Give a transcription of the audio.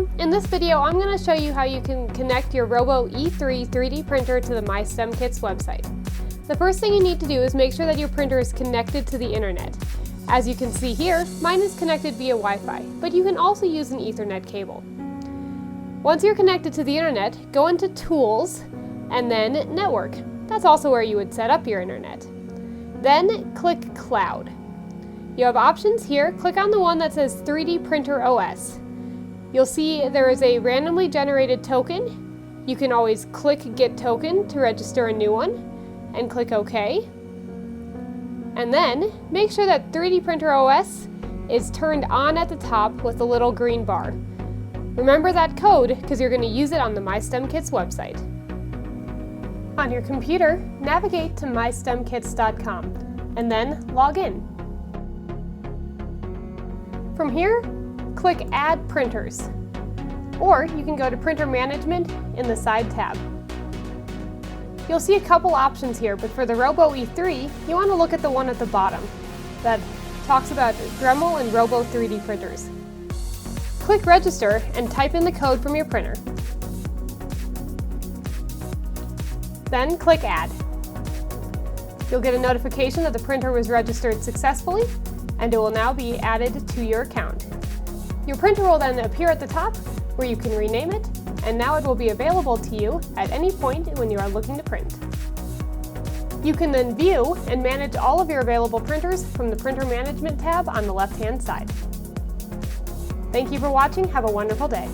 Welcome! In this video, I'm going to show you how you can connect your Robo E3 3D printer to the MyStemKits website. The first thing you need to do is make sure that your printer is connected to the internet. As you can see here, mine is connected via Wi-Fi, but you can also use an Ethernet cable. Once you're connected to the internet, go into Tools and then Network. That's also where you would set up your internet. Then click Cloud. You have options here. Click on the one that says 3D Printer OS. You'll see there is a randomly generated token. You can always click Get Token to register a new one and click OK. And then make sure that 3D Printer OS is turned on at the top with the little green bar. Remember that code because you're going to use it on the MyStemKits website. On your computer, navigate to mystemkits.com and then log in. From here, click Add Printers, or you can go to Printer Management in the side tab. You'll see a couple options here, but for the Robo E3, you want to look at the one at the bottom that talks about Dremel and Robo 3D printers. Click Register and type in the code from your printer. Then click Add. You'll get a notification that the printer was registered successfully, and it will now be added to your account. Your printer will then appear at the top where you can rename it, and now it will be available to you at any point when you are looking to print. You can then view and manage all of your available printers from the Printer Management tab on the left-hand side. Thank you for watching. Have a wonderful day.